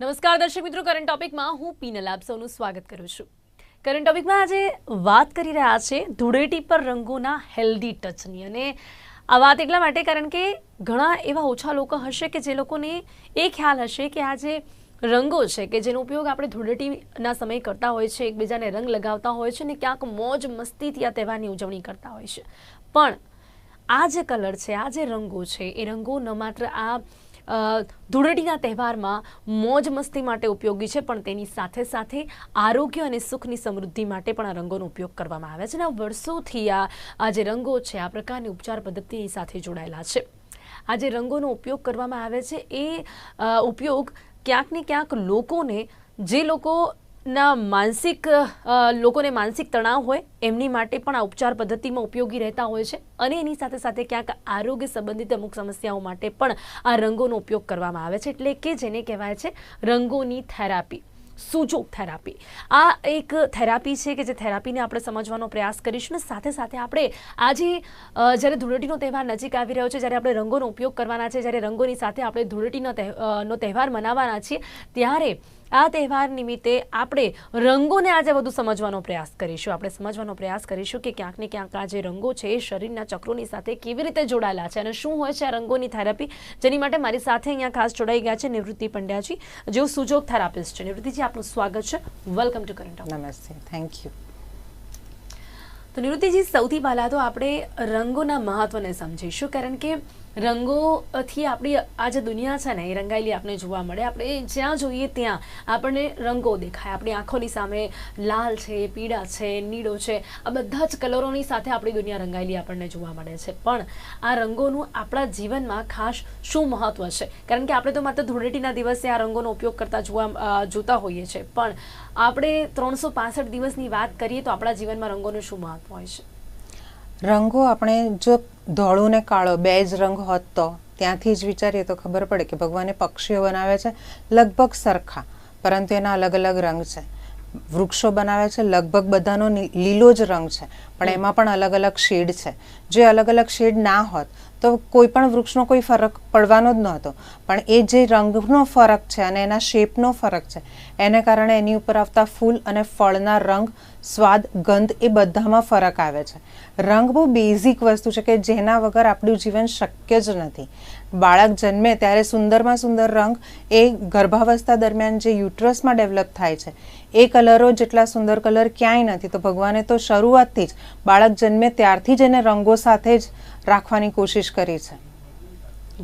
નમસ્કાર દર્શક મિત્રો, કરંટ ટોપિકમાં હું પીનલ આપ સૌનું સ્વાગત કરું છું. કરંટ ટોપિકમાં આજે વાત કરી રહ્યા છે ધૂળેટી પર રંગોના હેલ્ધી ટચની. અને આ વાત એટલા માટે કારણ કે ઘણા એવા ઓછા લોકો હશે કે જે લોકોને એ ખ્યાલ હશે કે આ જે રંગો છે કે જેનો ઉપયોગ આપણે ધૂળેટીના સમયે કરતા હોય છે, એકબીજાને રંગ લગાવતા હોય છે ને ક્યાંક મોજ મસ્તીથી આ તહેવારની ઉજવણી કરતા હોય છે. પણ આ જે કલર છે, આ જે રંગો છે, એ રંગો ન માત્ર આ ધૂળેટીના તહેવારમાં મોજ મસ્તી માટે ઉપયોગી છે, પણ તેની સાથે સાથે આરોગ્ય અને સુખની સમૃદ્ધિ માટે પણ આ રંગોનો ઉપયોગ કરવામાં આવે છે. અને વર્ષોથી આ જે રંગો છે આ પ્રકારની ઉપચાર પદ્ધતિની સાથે જોડાયેલા છે. આ જે રંગોનો ઉપયોગ કરવામાં આવે છે એ ઉપયોગ ક્યાંક ને ક્યાંક લોકોને, જે લોકોને માનસિક તણાવ હોય એમની માટે પણ આ ઉપચાર પદ્ધતિમાં ઉપયોગી રહેતા હોય છે. અને એની સાથે સાથે ક્યાંક આરોગ્ય સંબંધિત અમુક સમસ્યાઓ માટે પણ આ રંગોનો ઉપયોગ કરવામાં આવે છે, એટલે કે જેને કહેવાય છે રંગોની થેરાપી, સુજોગ થેરાપી. આ એક થેરાપી છે કે જે થેરાપીને આપણે સમજવાનો પ્રયાસ કરીશું. ને સાથે સાથે આપણે આજે જ્યારે ધૂળેટીનો તહેવાર નજીક આવી રહ્યો છે, જ્યારે આપણે રંગોનો ઉપયોગ કરવાના છે, જ્યારે રંગોની સાથે આપણે ધૂળેટીનો તહેવાર મનાવવાના છીએ, ત્યારે આ તહેવાર નિમિત્તે આપણે રંગોને આજે વધુ સમજવાનો પ્રયાસ કરીશું. આપણે સમજવાનો પ્રયાસ કરીશું કે ક્યાંક ને ક્યાંક આ જે રંગો છે એ શરીરના ચક્રોની સાથે કેવી રીતે જોડાયેલા છે અને શું હોય છે આ રંગોની થેરાપી. જેની માટે મારી સાથે અહીંયા ખાસ જોડાઈ ગયા છે નિવૃત્તિ પંડ્યાજી, જેઓ સુજોગ થેરાપિસ્ટ છે. નિવૃત્તિજી, આપનું સ્વાગત છે. Welcome to current. નમસ્તે, થેન્ક યુ. તો નિવૃત્તિજી, સૌથી પહેલાં તો આપણે રંગોના મહત્વને સમજીશું, કારણ કે રંગોથી આપણી આ જે દુનિયા છે ને એ રંગાયેલી આપણે જોવા મળે. આપણે જ્યાં જોઈએ ત્યાં આપણને રંગો દેખાય. આપણી આંખોની સામે લાલ છે, પીળા છે, નીળો છે, આ બધા જ કલરોની સાથે આપણી દુનિયા રંગાયેલી આપણને જોવા મળે છે. પણ આ રંગોનું આપણા જીવનમાં ખાસ શું મહત્વ છે? કારણ કે આપણે તો માત્ર ધૂળેટીના દિવસે આ રંગોનો ઉપયોગ કરતા જોતા હોઈએ છીએ, પણ આપણે 365 દિવસની વાત કરીએ તો આપણા જીવનમાં રંગોનું શું મહત્વ હોય છે? રંગો આપણે જો ધોળું ને કાળો બે જ રંગ હોત તો ત્યાંથી જ વિચારીએ તો ખબર પડે કે ભગવાને પક્ષીઓ બનાવે છે લગભગ સરખા, પરંતુ એના અલગ અલગ રંગ છે. વૃક્ષો બનાવે છે લગભગ બધાનો લીલો જ રંગ છે, પણ એમાં પણ અલગ અલગ શેડ છે. જે અલગ અલગ શેડ ના હોત તો કોઈ પણ વૃક્ષનો કોઈ ફરક પડવાનો જ નહોતો. પણ એ જે રંગનો ફરક છે અને એના શેપનો ફરક છે, એને કારણે એની ઉપર આવતા ફૂલ અને ફળના રંગ, સ્વાદ, ગંધ એ બધામાં ફરક આવે છે. રંગ બહુ બેઝિક વસ્તુ છે કે જેના વગર આપણું જીવન શક્ય જ નથી. બાળક જન્મે ત્યારે સુંદરમાં સુંદર રંગ એ ગર્ભાવસ્થા દરમિયાન જે યુટ્રસમાં ડેવલપ થાય છે એ કલરો જેટલા સુંદર કલર ક્યાંય નથી. તો ભગવાને તો શરૂઆતથી જ બાળક જન્મે ત્યારથી જ એને રંગો સાથે જ રાખવાની કોશિશ કરી છે.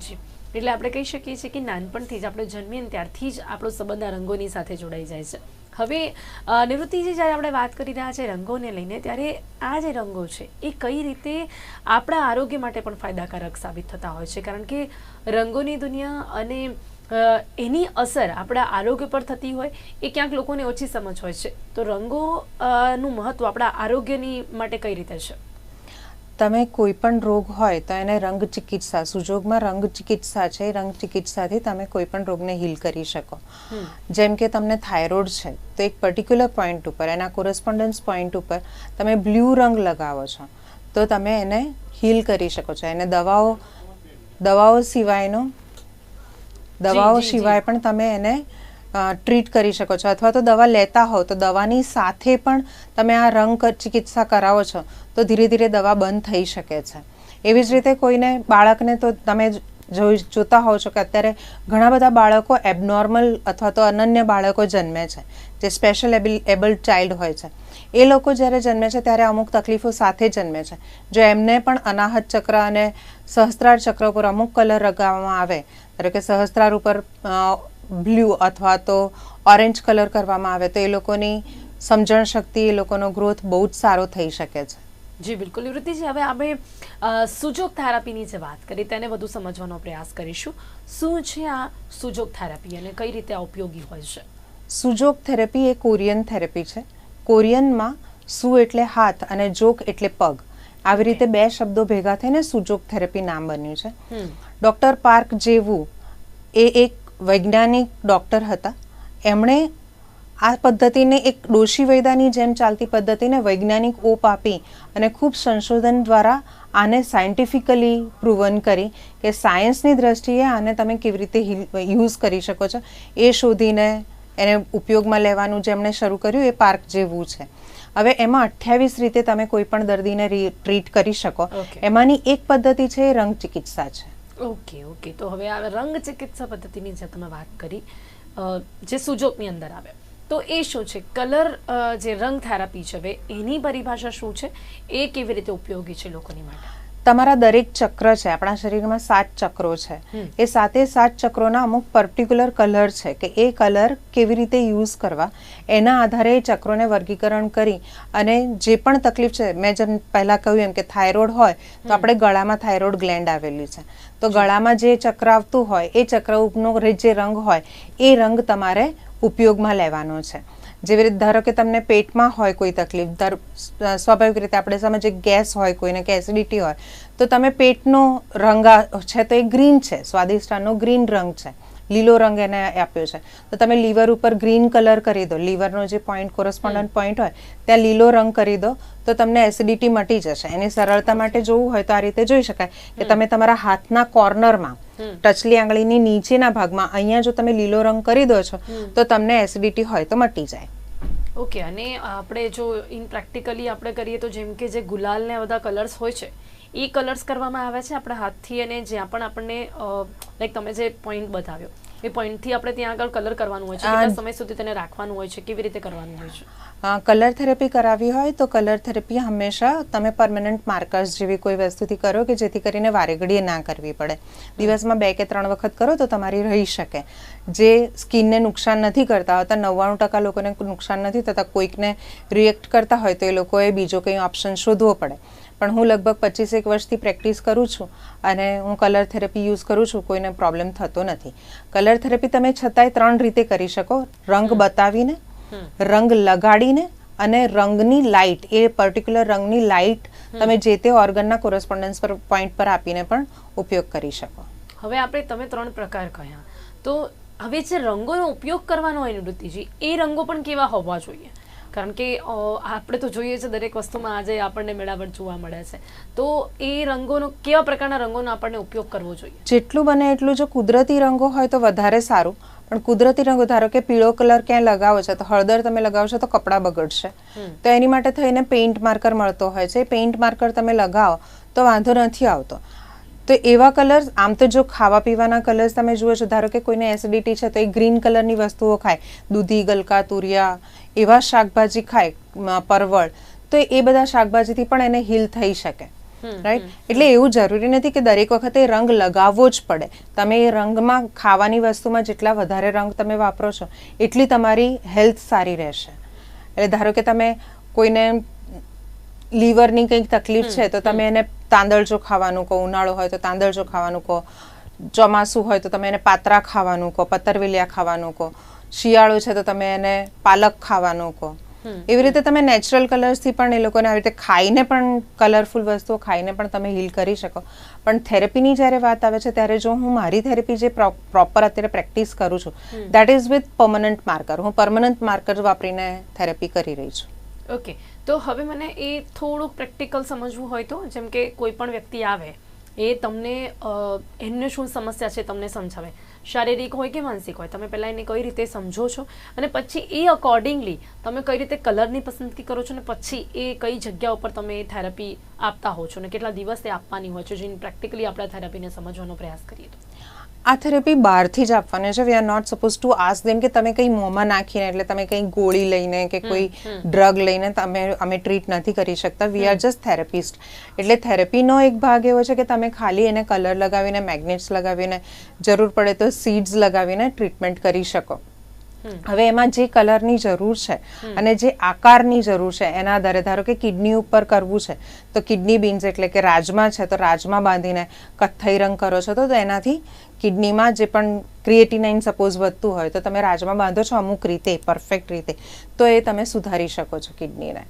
જી, એટલે આપણે કહી શકીએ છીએ કે નાનપણથી જ આપણે જન્મીએ ને ત્યારથી જ આપણો સંબંધ આ રંગોની સાથે જોડાઈ જાય છે. હવે નિવૃત્તિજી, જ્યારે આપણે વાત કરી રહ્યા છે રંગોને લઈને, ત્યારે આ જે રંગો છે એ કઈ રીતે આપણા આરોગ્ય માટે પણ ફાયદાકારક સાબિત થતા હોય છે? કારણ કે રંગોની દુનિયા અને એની અસર આપણા આરોગ્ય પર થતી હોય એ ક્યાંક લોકોને ઓછી સમજ હોય છે. તો રંગોનું મહત્વ આપણા આરોગ્યની માટે કઈ રીતે છે? તમે કોઈ પણ રોગ હોય તો એને રંગ ચિકિત્સા, સુજોગમાં રંગ ચિકિત્સા છે, રંગ ચિકિત્સાથી તમે કોઈ પણ રોગને હીલ કરી શકો. જેમ કે તમને થાઇરોઇડ છે તો એક પર્ટિક્યુલર પોઈન્ટ ઉપર, એના કોરસ્પોન્ડન્સ પોઈન્ટ ઉપર તમે બ્લુ રંગ લગાવો છો તો તમે એને હીલ કરી શકો છો. એને દવાઓ સિવાય પણ તમે એને ટ્રીટ કરી શકો છો. અથવા તો દવા લેતા હોવ તો દવાની સાથે પણ તમે આ રંગ ચિકિત્સા કરાવો છો તો ધીરે ધીરે દવા બંધ થઈ શકે છે. એવી જ રીતે કોઈને બાળકને તો તમે જોતા હોવ છો કે અત્યારે ઘણા બધા બાળકો એબનોર્મલ અથવા તો અનન્ય બાળકો જન્મે છે, જે સ્પેશિયલ એબલ્ડ ચાઇલ્ડ હોય છે. એ લોકો જ્યારે જન્મે છે ત્યારે અમુક તકલીફો સાથે જન્મે છે. જો એમને પણ અનાહત ચક્ર અને સહસ્ત્રાર ચક્ર ઉપર અમુક કલર લગાવવામાં આવે, ધારો કે સહસ્ત્રાર ઉપર બ્લુ અથવા તો ઓરેન્જ કલર કરવામાં આવે તો એ લોકોની સમજણ શક્તિ, એ લોકોનો ગ્રોથ બહુ જ સારો થઈ શકે છે. જી બિલકુલ. નિવૃત્તિજી, હવે આપણે સુજોગ થેરાપીની જે વાત કરી તેને વધુ સમજવાનો પ્રયાસ કરીશું. શું છે આ સુજોગ થેરાપી અને કઈ રીતે આ ઉપયોગી હોય છે? સુજોગ થેરાપી એ કોરિયન થેરાપી છે. કોરિયનમાં સુ એટલે હાથ અને જોગ એટલે પગ, આવી રીતે બે શબ્દો ભેગા થઈને સુજોગ થેરાપી નામ બન્યું છે. ડોક્ટર પાર્ક જે-વુ એ એક વૈજ્ઞાનિક ડોક્ટર હતા. એમણે આ પદ્ધતિને એક ડોશી વૈદાની જેમ ચાલતી પદ્ધતિને વૈજ્ઞાનિક ઓપ આપી અને ખૂબ સંશોધન દ્વારા આને સાયન્ટિફિકલી પ્રૂવન કરી કે સાયન્સની દ્રષ્ટિએ આને તમે કેવી રીતે યુઝ કરી શકો છો એ શોધીને એને ઉપયોગમાં લેવાનું જેમણે શરૂ કર્યું એ પાર્ક જેવું છે. હવે એમાં 28 રીતે તમે કોઈ પણ દર્દીને ટ્રીટ કરી શકો. એમાંની એક પદ્ધતિ છે એ રંગ ચિકિત્સા છે. ઓકે તો હવે આ રંગ ચિકિત્સા પદ્ધતિની જે તમે વાત કરી જે સુજોગની અંદર આવે તો એ શું છે? કલર જે રંગ થેરાપી છે હવે એની પરિભાષા શું છે? એ કેવી રીતે ઉપયોગી છે લોકોની માટે? તમારા દરેક ચક્ર છે, આપણા શરીરમાં 7 ચક્રો છે, એ 7 ચક્રોના અમુક પર્ટિક્યુલર કલર છે કે એ કલર કેવી રીતે યુઝ કરવા એના આધારે એ ચક્રોને વર્ગીકરણ કરી અને જે પણ તકલીફ છે, મેં જેમ પહેલાં કહ્યું એમ કે થાઇરોઇડ હોય તો આપણે ગળામાં થાઇરોઇડ ગ્લેન્ડ આવેલી છે, તો ગળામાં જે ચક્ર આવતું હોય એ ચક્ર ઉપનો જે રંગ હોય એ રંગ તમારે ઉપયોગમાં લેવાનો છે. જેવી રીતે ધારો કે તમને પેટમાં હોય કોઈ તકલીફ, સ્વાભાવિક રીતે આપણે સમજીએ ગેસ હોય કોઈને કે એસિડિટી હોય તો તમે પેટનો રંગ છે તો એ ગ્રીન છે, સ્વાદિષ્ટાનો ગ્રીન રંગ છે, લીલો રંગ એને આપ્યો છે તો તમે લીવર ઉપર ગ્રીન કલર કરી દો, લીવરનો જે પોઈન્ટ કોરસ્પોન્ડન્ટ પોઈન્ટ હોય ત્યાં લીલો રંગ કરી દો તો તમને એસિડિટી મટી જશે. એની સરળતા માટે જોવું હોય તો આ રીતે જોઈ શકાય કે તમે તમારા હાથના કોર્નરમાં ટચલી આંગળીની નીચેના ભાગમાં અહીંયા જો તમે લીલો રંગ કરી દો છો તો તમને એસિડિટી હોય તો મટી જાય. ઓકે, અને આપણે જો ઇન પ્રેક્ટિકલી આપણે કરીએ તો જેમ કે જે ગુલાલ ને બધા કલર્સ હોય છે એ કલર્સ કરવામાં આવે છે આપણા હાથથી, અને જ્યાં પણ આપણને લાઈક તમે જે પોઈન્ટ બતાવ્યો એ પોઈન્ટથી આપણે ત્યાં આગળ કલર કરવાનું હોય છે, કેટલા સમય સુધી તેને રાખવાનું હોય છે, કેવી રીતે કરવાનું હોય છે? કલર થેરેપી કરાવી હોય તો કલર થેરેપી હંમેશા તમે પરમેનન્ટ માર્કર્સ જેવી કોઈ વસ્તુથી કરો કે જેથી કરીને વારે ઘડીએ ના કરવી પડે. દિવસમાં 2 કે 3 વખત કરો તો તમારી રહી શકે. જે સ્કિનને નુકસાન નથી કરતા હોતા, 99% લોકોને નુકસાન નથી થતા, કોઈકને રિએક્ટ કરતા હોય તો એ લોકોએ બીજો કંઈ ઓપ્શન શોધવો પડે. પણ હું લગભગ 25 વર્ષથી પ્રેક્ટિસ કરું છું અને હું કલર થેરેપી યુઝ કરું છું, કોઈને પ્રોબ્લેમ થતો નથી. કલર થેરેપી તમે છતાંય 3 રીતે કરી શકો: રંગ બતાવીને, રંગ લગાડીને અને રંગની લાઇટ, એ પર્ટિક્યુલર રંગની લાઇટ તમે જે તે ઓર્ગનના કોરસ્પોન્ડન્સ પર પોઈન્ટ પર આપીને પણ ઉપયોગ કરી શકો. હવે આપણે તમે 3 પ્રકાર કહ્યા, તો હવે જે રંગોનો ઉપયોગ કરવાનો હોય નિવૃત્તિજી, એ રંગો પણ કેવા હોવા જોઈએ? કારણ કે આપણે તો જોઈએ છે દરેક વસ્તુમાં આજે આપણને મેળાવટ જોવા મળે છે, તો એ રંગોનો કેવા પ્રકારના રંગોનો આપણને ઉપયોગ કરવો જોઈએ? જેટલું બને એટલું જો કુદરતી રંગો હોય તો વધારે સારું. પણ કુદરતી રંગો, ધારો કે પીળો કલર ક્યાંય લગાવો છો તો હળદર તમે લગાવશો તો કપડાં બગડશે, તો એની માટે થઈને પેઇન્ટ માર્કર મળતો હોય છે. પેઇન્ટ માર્કર તમે લગાવો તો વાંધો નથી આવતો. તો એવા કલર્સ, આમ તો જો ખાવા પીવાના કલર્સ તમે જુઓ છો, ધારો કે કોઈને એસિડિટી છે તો એ ગ્રીન કલરની વસ્તુઓ ખાય, દૂધી, ગલકા, તુરિયા, એવા શાકભાજી ખાય, પરવળ, તો એ બધા શાકભાજીથી પણ એને હીલ થઈ શકે. રાઈટ? એટલે એવું જરૂરી નથી કે દરેક વખતે રંગ લગાવવો જ પડે. તમે એ રંગમાં, ખાવાની વસ્તુમાં જેટલા વધારે રંગ તમે વાપરો છો એટલી તમારી હેલ્થ સારી રહેશે. એટલે ધારો કે તમે કોઈને લીવરની કંઈક તકલીફ છે તો તમે એને તાંદળજો ખાવાનું કહો, ઉનાળો હોય તો તાંદળજો ખાવાનું કહો, ચોમાસું હોય તો તમે એને પાત્રા ખાવાનું કહો, પતરવેલિયા ખાવાનું કહો, શિયાળો છે તો તમે એને પાલક ખાવાનું કહો. એવી રીતે તમે નેચરલ કલર્સથી પણ એ લોકોને આવી રીતે ખાઈને પણ, કલરફુલ વસ્તુઓ ખાઈને પણ તમે હીલ કરી શકો. પણ થેરેપીની જ્યારે વાત આવે છે ત્યારે જો હું મારી થેરેપી જે પ્રોપર અત્યારે પ્રેક્ટિસ કરું છું that is with permanent marker. હું પરમનન્ટ માર્કર વાપરીને થેરેપી કરી રહી છું. ઓકે, તો હવે મને એ થોડુંક પ્રેક્ટિકલ સમજવું હોય તો, જેમ કે કોઈ પણ વ્યક્તિ આવે એ તમને એમને શું સમસ્યા છે તમને સમજાવે, શારીરિક હોય કે માનસિક હોય, તમે પહેલાં એને કઈ રીતે સમજો છો અને પછી એ અકોર્ડિંગલી તમે કઈ રીતે કલરની પસંદગી કરો છો અને પછી એ કઈ જગ્યા ઉપર તમે થેરપી આપતા હો છો અને કેટલા દિવસે આપવાની હોય છે, જેને પ્રેક્ટિકલી આપણે થેરપીને સમજવાનો પ્રયાસ કરીએ તો? આ થેરેપી બહારથી જ આપવાની છે. We are not suppose to ask them કે તમે કંઈ મોંમાં નાખીને, એટલે તમે કંઈ ગોળી લઈને કે કોઈ ડ્રગ લઈને અમે ટ્રીટ નથી કરી શકતા. We are just therapist. એટલે થેરેપીનો એક ભાગ એવો છે કે તમે ખાલી એને કલર લગાવીને, મેગ્નેટ્સ લગાવીને, જરૂર પડે તો સીડ્સ લગાવીને ટ્રીટમેન્ટ કરી શકો. હવે એમાં જે કલરની જરૂર છે અને જે આકારની જરૂર છે એના આધારે, ધારો કે કિડની ઉપર કરવું છે તો કિડની બીન્સ એટલે કે રાજમા છે તો રાજમા બાંધીને કથ્થઈ રંગ કરો છો તો એનાથી કિડનીમાં જે પણ ક્રિએટિનાઇન સપોઝ વધતું હોય તો તમે રાજમા બાંધો છો અમુક રીતે, પરફેક્ટ રીતે, તો એ તમે સુધારી શકો છો કિડનીને.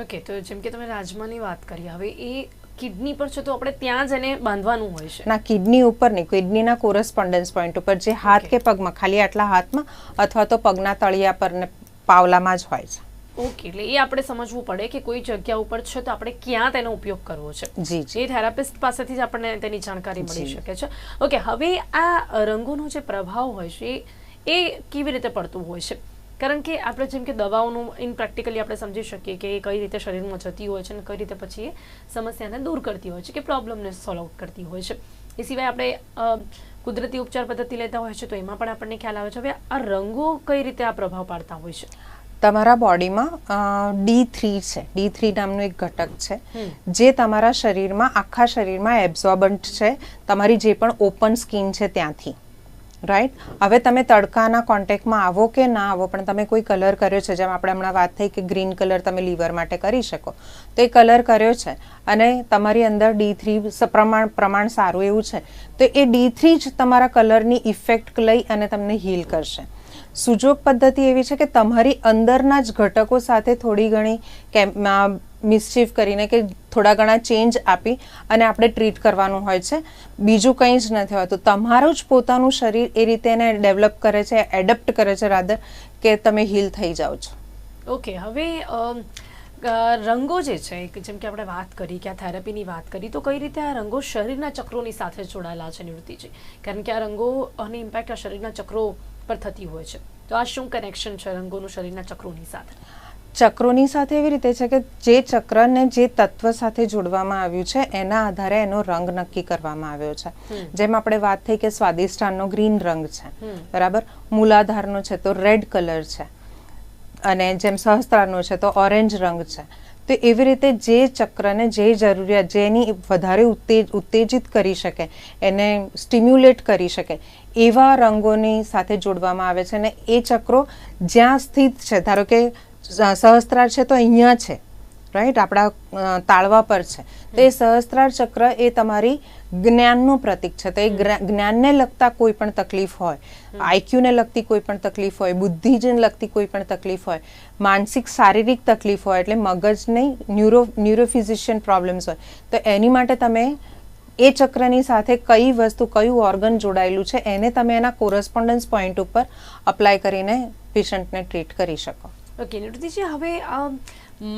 ઓકે, તો જેમ કે તમે રાજમાની વાત કરી, હવે એ કિડની પર છે તો આપણે ત્યાં જ એને બાંધવાનું હોય છે? ના, કિડની ઉપર નહીં, કિડનીના કોરસ્પોન્ડન્સ પોઈન્ટ ઉપર, જે હાથ કે પગમાં, ખાલી આટલા હાથમાં અથવા તો પગના તળિયા પર ને પાવલામાં જ હોય છે. ઓકે, એટલે એ આપણે સમજવું પડે કે કોઈ જગ્યા ઉપર છે તો આપણે ક્યાં તેનો ઉપયોગ કરવો છે. જી એ થેરાપિસ્ટ પાસેથી જ આપણને તેની જાણકારી મળી શકે છે. ઓકે, હવે આ રંગોનો જે પ્રભાવ હોય છે એ કેવી રીતે પડતું હોય છે? કારણ કે આપણે જેમ કે દવાઓનું ઇન પ્રેક્ટિકલી આપણે સમજી શકીએ કે એ કઈ રીતે શરીરમાં જતી હોય છે અને કઈ રીતે પછી એ સમસ્યાને દૂર કરતી હોય છે કે પ્રોબ્લેમને સોલ્વ આઉટ કરતી હોય છે. એ સિવાય આપણે કુદરતી ઉપચાર પદ્ધતિ લેતા હોય છે તો એમાં પણ આપણને ખ્યાલ આવે છે. હવે આ રંગો કઈ રીતે આ પ્રભાવ પાડતા હોય છે? તમારા બોડીમાં D3 છે, D3 નામનું એક ઘટક છે જે તમારા શરીરમાં આખા શરીરમાં એબ્ઝોર્બન્ટ છે તમારી જે પણ ઓપન સ્કિન છે ત્યાંથી, રાઈટ. હવે તમે તડકાના કોન્ટેક્ટમાં આવો કે ના આવો પણ તમે કોઈ કલર કર્યો છે, જેમ આપણે હમણાં વાત થઈ કે ગ્રીન કલર તમે લીવર માટે કરી શકો, તો એ કલર કર્યો છે અને તમારી અંદર D3 પ્રમાણ સારું એવું છે તો એ D3 જ તમારા કલરની ઇફેક્ટ લઈ અને તમને હીલ કરશે. સુજોગ પદ્ધતિ એવી છે કે તમારી અંદરના જ ઘટકો સાથે થોડી ઘણી મિસચીફ કરીને કે થોડા ઘણા ચેન્જ આપી અને આપણે ટ્રીટ કરવાનું હોય છે. બીજું કંઈ જ નથી હોતું. તમારું જ પોતાનું શરીર એ રીતે એને ડેવલપ કરે છે, એડપ્ટ કરે છે રાધર, કે તમે હીલ થઈ જાઓ છો. ઓકે, હવે રંગો જે છે જેમ કે આપણે વાત કરી કે આ થેરાપીની વાત કરી તો કઈ રીતે આ રંગો શરીરના ચક્રોની સાથે જોડાયેલા છે નિવૃત્તિજી? કારણ કે આ રંગોની ઇમ્પેક્ટ આ શરીરના ચક્રો પર થતી હોય છે, તો આ શું કનેક્શન છે રંગોનું શરીરના ચક્રોની સાથે? ચક્રોની સાથે એવી રીતે છે કે જે ચક્રને જે તત્વ સાથે જોડવામાં આવ્યું છે એના આધારે એનો રંગ નક્કી કરવામાં આવ્યો છે. જેમ આપણે વાત થઈ કે સ્વાદિષ્ટાનનો ગ્રીન રંગ છે, બરાબર, મૂલાધારનો છે તો રેડ કલર છે, અને જેમ સહસ્ત્રારનો છે તો ઓરેન્જ રંગ છે. તો એવી રીતે જે ચક્રને જે જરૂરિયાત જેની વધારે ઉત્તેજિત કરી શકે, એને સ્ટિમ્યુલેટ કરી શકે એવા રંગોની સાથે જોડવામાં આવે છે. અને એ ચક્રો જ્યાં સ્થિત છે, ધારો કે સહસ્ત્રાર છે તો અહીંયા છે, રાઈટ, આપણા તાળવા પર છે, તો એ સહસ્ત્રાર ચક્ર એ તમારી જ્ઞાનનું પ્રતીક છે. તો એ જ્ઞાનને લગતા કોઈ પણ તકલીફ હોય, આઈક્યુને લગતી કોઈ પણ તકલીફ હોય, બુદ્ધિને લગતી કોઈ પણ તકલીફ હોય, માનસિક શારીરિક તકલીફ હોય, એટલે મગજની ન્યુરોફિઝિશિયન પ્રોબ્લેમ્સ હોય, તો એની માટે તમે એ ચક્રની સાથે કઈ વસ્તુ, કયું ઓર્ગન જોડાયેલું છે એને તમે એના કોરસ્પોન્ડન્સ પોઈન્ટ ઉપર અપ્લાય કરીને પેશન્ટને ટ્રીટ કરી શકો. ઓકે નિવૃત્તિજી, હવે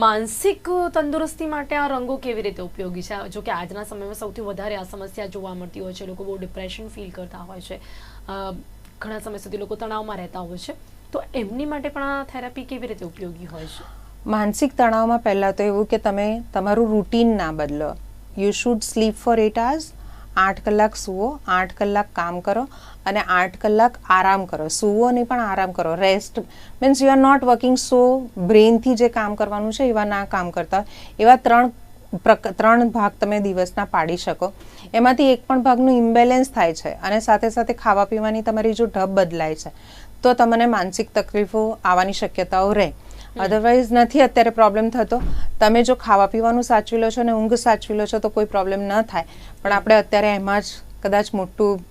માનસિક તંદુરસ્તી માટે આ રંગો કેવી રીતે ઉપયોગી છે? જો કે આજના સમયમાં સૌથી વધારે આ સમસ્યા જોવા મળતી હોય છે, લોકો બહુ ડિપ્રેશન ફીલ કરતા હોય છે, ઘણા સમય સુધી લોકો તણાવમાં રહેતા હોય છે, તો એમની માટે પણ આ થેરાપી કેવી રીતે ઉપયોગી હોય છે? માનસિક તણાવમાં પહેલાં તો એવું કે તમે તમારું રૂટીન ના બદલો. You should sleep for 8 hours, 8 કલાક સૂવો, 8 કલાક કામ કરો અને 8 કલાક આરામ કરો. સૂવો નહીં પણ આરામ કરો. Rest means you are not working so બ્રેનથી જે કામ કરવાનું છે એવા ના કામ કરતા. એવા ત્રણ ભાગ તમે દિવસના પાડી શકો. એમાંથી એક પણ ભાગનું ઇમ્બેલેન્સ થાય છે અને સાથે સાથે ખાવા પીવાની તમારી જો ઢબ બદલાય છે તો તમને માનસિક તકલીફો આવવાની શક્યતાઓ રહે. અધરવાઇઝ નથી અત્યારે પ્રોબ્લેમ થતો. તમે જો ખાવા પીવાનું સાચવી લો છો અને ઊંઘ સાચવી લો છો તો કોઈ પ્રોબ્લેમ ન થાય, પણ આપણે અત્યારે એમાં જ કદાચ મોટું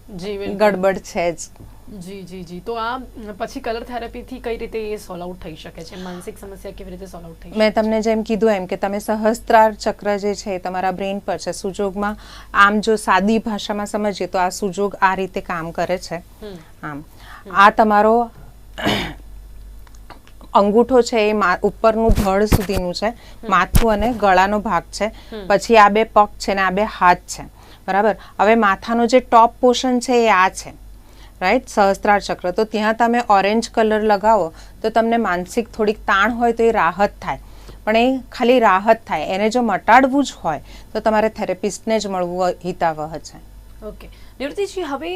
ગડબડ છે જ. જી જી જી. તો આ પછી કલર થેરાપીથી કઈ રીતે એ સોલ્વ આઉટ થઈ શકે છે? માનસિક સમસ્યા કેવી રીતે સોલ્વ આઉટ થઈ શકે? મેં તમને જેમ કીધું એમ કે તમે સહસ્ત્રાર ચક્ર જે છે એ તમારા બ્રેન પર છે. સુજોગમાં આમ જો સાદી ભાષામાં સમજીએ તો આ સુજોગ આ રીતે કામ કરે છે. આમ આ તમારો અંગૂઠો છે એ ઉપરનું ધડ સુધીનું છે, માથું અને ગળાનો ભાગ છે, પછી આ બે પગ છે ને આ બે હાથ છે, બરાબર. હવે માથાનો જે ટોપ પોર્શન છે એ આ છે, રાઈટ, સહસ્ત્રાર ચક્ર. તો ત્યાં તમે ઓરેન્જ કલર લગાવો તો તમને માનસિક થોડીક તાણ હોય તો એ રાહત થાય, પણ એ ખાલી રાહત થાય. એને જો મટાડવું જ હોય તો તમારે થેરેપિસ્ટને જ મળવું હિતાવહ છે. ઓકે નિવૃત્તિજી, હવે